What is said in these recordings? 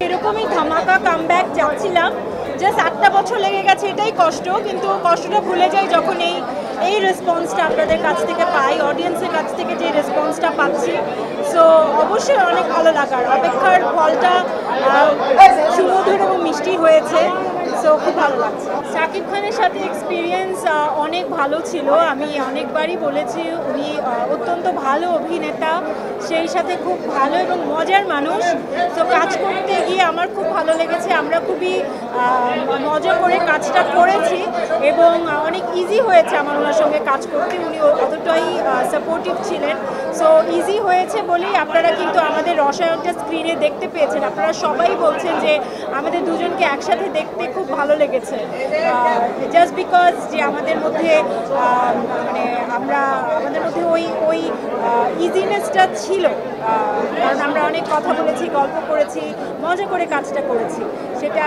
এরকমই ধামাকা কামব্যাক যাচ্ছিলাম, জাস্ট 8টা বছর লেগে গেছে, এটাই কষ্ট, কিন্তু কষ্টটা ভুলে যাই যখন এই রেসপন্সটা আপনাদের কাছ থেকে পাই, অডিয়েন্সের কাছ থেকে যে রেসপন্সটা পাচ্ছি। সো অবশ্যই অনেক ভালো লাগার, অপেক্ষার ফলটা সুমধুর এবং মিষ্টি হয়েছে। সো খুব ভালো লাগছে। শাকিব খানের সাথে এক্সপিরিয়েন্স অনেক ভালো ছিল, আমি অনেকবারই বলেছি উনি অত্যন্ত ভালো অভিনেতা, সেই সাথে খুব ভালো এবং মজার মানুষ। তো কাজ করতে গিয়ে আমার খুব ভালো লেগেছে, আমরা খুবই মজা করে কাজটা করেছি এবং অনেক ইজি হয়েছে আমার ওনার সঙ্গে কাজ করতে, উনি অতটাই সাপোর্টিভ ছিলেন। সো ইজি হয়েছে বলেই আপনারা কিন্তু আমাদের রসায়নটা স্ক্রিনে দেখতে পেয়েছেন, আপনারা সবাই বলছেন যে আমাদের দুজনকে একসাথে দেখতে খুব ভালো লেগেছে, জাস্ট বিকজ যে আমাদের মধ্যে মানে আমাদের মধ্যে ওই ইজিনেসটা ছিল, কারণ আমরা অনেক কথা বলেছি, গল্প করেছি, মজা করে কাজটা করেছি। সেটা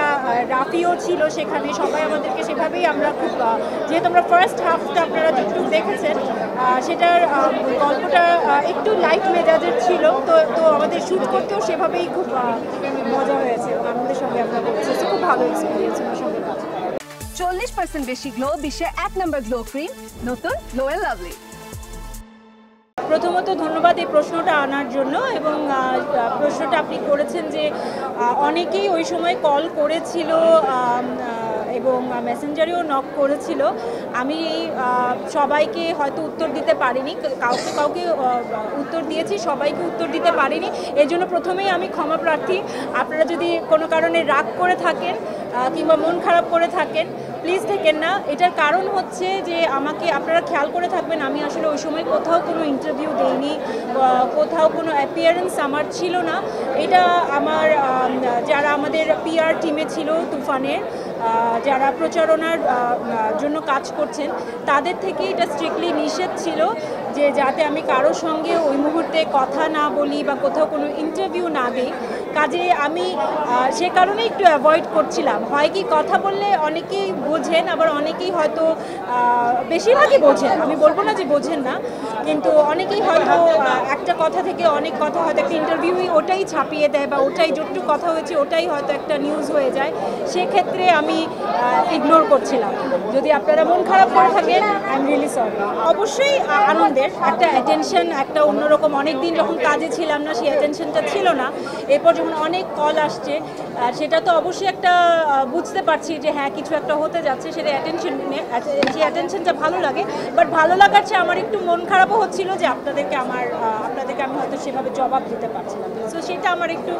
রাফিও ছিল সেখানে, সবাই আমাদেরকে সেভাবেই আমরা খুব, যেহেতু আমরা ফার্স্ট হাফটা আপনারা যতটুকু দেখেছেন সেটার গল্পটা একটু লাইট মেজাজের ছিল, তো আমাদের শ্যুট করতেও সেভাবেই খুব মজা হয়েছে এবং আমাদের সঙ্গে আমরা বলছি খুব ভালো এক্সপিরিয়েন্স আমার সঙ্গে কাজ। 40% বেশি গ্লো, বিশ্বের 1 নম্বর গ্লো ক্রিম, নতুন গ্লো এন্ড লাভলি। প্রথমত ধন্যবাদ এই প্রশ্নটা আনার জন্য, এবং প্রশ্নটা আপনি করেছেন যে অনেকেই ওই সময় কল করেছিল এবং মেসেঞ্জারেও নক করেছিল। আমি সবাইকে হয়তো উত্তর দিতে পারিনি, কাউকে উত্তর দিয়েছি, সবাইকে উত্তর দিতে পারিনি, এর জন্য প্রথমেই আমি ক্ষমা প্রার্থী। আপনারা যদি কোনো কারণে রাগ করে থাকেন কিংবা মন খারাপ করে থাকেন, প্লিজ থেকেন না। এটার কারণ হচ্ছে যে আমাকে আপনারা খেয়াল করে থাকবেন, আমি আসলে ওই সময় কোথাও কোনো ইন্টারভিউ দেইনি, কোথাও কোনো অ্যাপিয়ারেন্স আমার ছিল না। এটা আমার যারা আমাদের পিআর টিমে ছিল তুফানের, যারা প্রচারণার জন্য কাজ করছেন, তাদের থেকে এটা স্ট্রিক্টলি নিষেধ ছিল যে যাতে আমি কারোর সঙ্গে ওই মুহূর্তে কথা না বলি বা কোথাও কোনো ইন্টারভিউ না দিই। কাজে আমি সে কারণে একটু অ্যাভয়েড করছিলাম। হয় কি, কথা বললে অনেকেই বোঝেন, আবার অনেকেই হয়তো বেশিরভাগই বোঝেন, আমি বলবো না যে বোঝেন না, কিন্তু অনেকেই হয়তো একটা কথা থেকে অনেক কথা, হয়তো একটা ইন্টারভিউই ওটাই ছাপিয়ে দেয় বা ওটাই যতটুকু কথা হয়েছে ওটাই হয়তো একটা নিউজ হয়ে যায়, সেক্ষেত্রে আমি ইগনোর করছিলাম। যদি আপনারা মন খারাপ করে থাকেন, আই এম রিয়েলি সরি। অবশ্যই আনন্দের, একটা অ্যাটেনশন, একটা অন্যরকম, অনেক দিন যখন কাজে ছিলাম না সেই অ্যাটেনশনটা ছিল না, এরপর যখন অনেক কল আসছে সেটা তো অবশ্যই একটা বুঝতে পারছি যে হ্যাঁ কিছু একটা হতে যাচ্ছে, সেটা সেই অ্যাটেনশনটা ভালো লাগে। বাট ভালো লাগার চেয়ে আমার একটু মন খারাপও হচ্ছিল যে আপনাদেরকে আমি হয়তো সেভাবে জবাব দিতে পারছিলাম। সো সেটা আমার একটু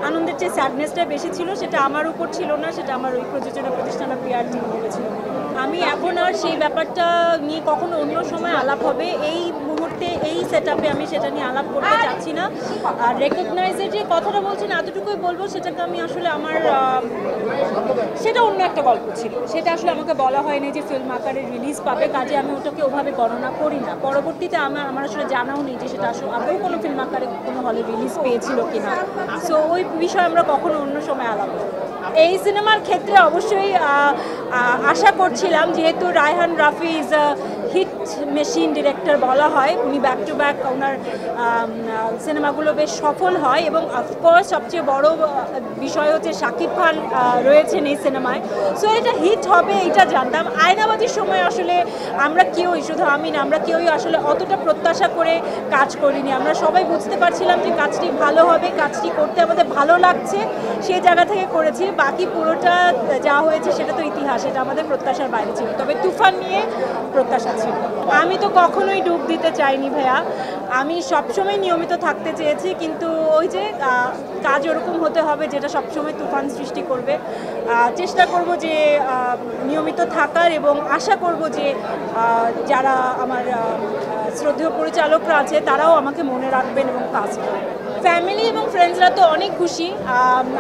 আনন্দের চেয়ে স্যাডনেসটা বেশি ছিল, সেটা আমার উপর ছিল না, সেটা আমার ওই প্রযোজনা প্রতিষ্ঠান পিআর টিম বলেছিল। আমি এখন আর সেই ব্যাপারটা নিয়ে কখনো অন্য সময় আলাপ হবে, এই মুহূর্তে এই সেটআপে আমি সেটা নিয়ে আলাপ করতে চাচ্ছি না। আর রেকগনাইজের যে কথাটা বলছেন এতটুকুই বলবো, সেটাকে আমি আসলে সেটা অন্য একটা গল্প ছিল, সেটা আসলে আমাকে বলা হয়নি যে ফিল্ম আকারে রিলিজ পাবে, কাজে আমি ওটাকে ওভাবে গণনা করি না। পরবর্তীতে আমার আসলে জানাও নেই যে সেটা আসলে আদৌ কোনো ফিল্ম আকারে কোনো হলে রিলিজ পেয়েছিল কিনা। সো ওই বিষয়ে আমরা কখনো অন্য সময় আলাপ করব। এই সিনেমার ক্ষেত্রে অবশ্যই আশা করছিলাম, যেহেতু Raihan Rafi is a hit machine director বলা হয়, উনি ব্যাক টু ব্যাক ওনার সিনেমাগুলো বেশ সফল হয়, এবং অফকোর্স সবচেয়ে বড় বিষয় হচ্ছে শাকিব খান রয়েছেন এই সিনেমায়। সো এটা হিট হবে এটা জানতাম। আয়নাবাজির সময় আসলে আমরা কেউই, শুধু আমি না, আমরা কেউই আসলে অতটা প্রত্যাশা করে কাজ করিনি। আমরা সবাই বুঝতে পারছিলাম যে কাজটি ভালো হবে, কাজটি করতে আমাদের ভালো লাগছে, সেই জায়গা থেকে করেছি। বাকি পুরোটা যা হয়েছে সেটা তো ইতিহাস, এটা আমাদের প্রত্যাশার বাইরে ছিল। তবে তুফান নিয়ে প্রত্যাশা ছিল। আমি তো কখনোই ডুব দিতে চাইনি ভাইয়া, আমি সবসময় নিয়মিত থাকতে চেয়েছি, কিন্তু ওই যে কাজ ওরকম হতে হবে যেটা সবসময় তুফান সৃষ্টি করবে। চেষ্টা করব যে নিয়মিত থাকার, এবং আশা করব যে যারা আমার শ্রদ্ধেয় পরিচালকরা আছে তারাও আমাকে মনে রাখবেন এবং কাজ করবেন। ফ্যামিলি এবং ফ্রেন্ডসরা তো অনেক খুশি।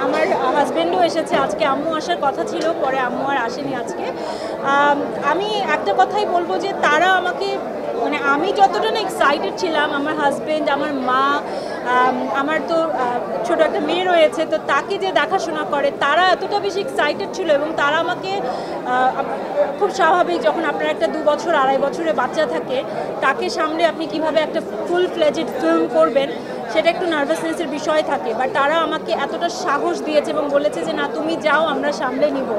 আমার হাজব্যান্ডও এসেছে আজকে, আম্মু আসার কথা ছিল, পরে আম্মু আর আসেনি আজকে। আমি একটা কথাই বলবো যে তারা আমাকে, মানে আমি যতটা না এক্সাইটেড ছিলাম, আমার হাজব্যান্ড, আমার মা, আমার তো ছোট একটা মেয়ে রয়েছে, তো তাকে যে দেখাশোনা করে, তারা এতটা বেশি এক্সাইটেড ছিল, এবং তারা আমাকে খুব স্বাভাবিক, যখন আপনার একটা 2 বছর 2.5 বছরের বাচ্চা থাকে, তাকে সামনে আপনি কিভাবে একটা ফুল ফ্লেজেড ফিল্ম করবেন, সেটা একটু নার্ভাসনেসের বিষয় থাকে, বাট তারা আমাকে এতটা সাহস দিয়েছে এবং বলেছে যে না তুমি যাও, আমরা সামলে নিব।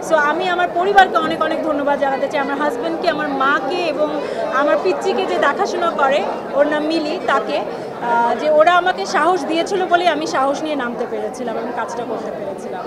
সো আমি আমার পরিবারকে অনেক অনেক ধন্যবাদ জানাতে চাই, আমার হাজব্যান্ডকে, আমার মাকে এবং আমার পিচ্চিকে যে দেখাশোনা করে, ওর নাম মিলি, তাকে, যে ওরা আমাকে সাহস দিয়েছিল বলে আমি সাহস নিয়ে নামতে পেরেছিলাম এবং কাজটা করতে পেরেছিলাম।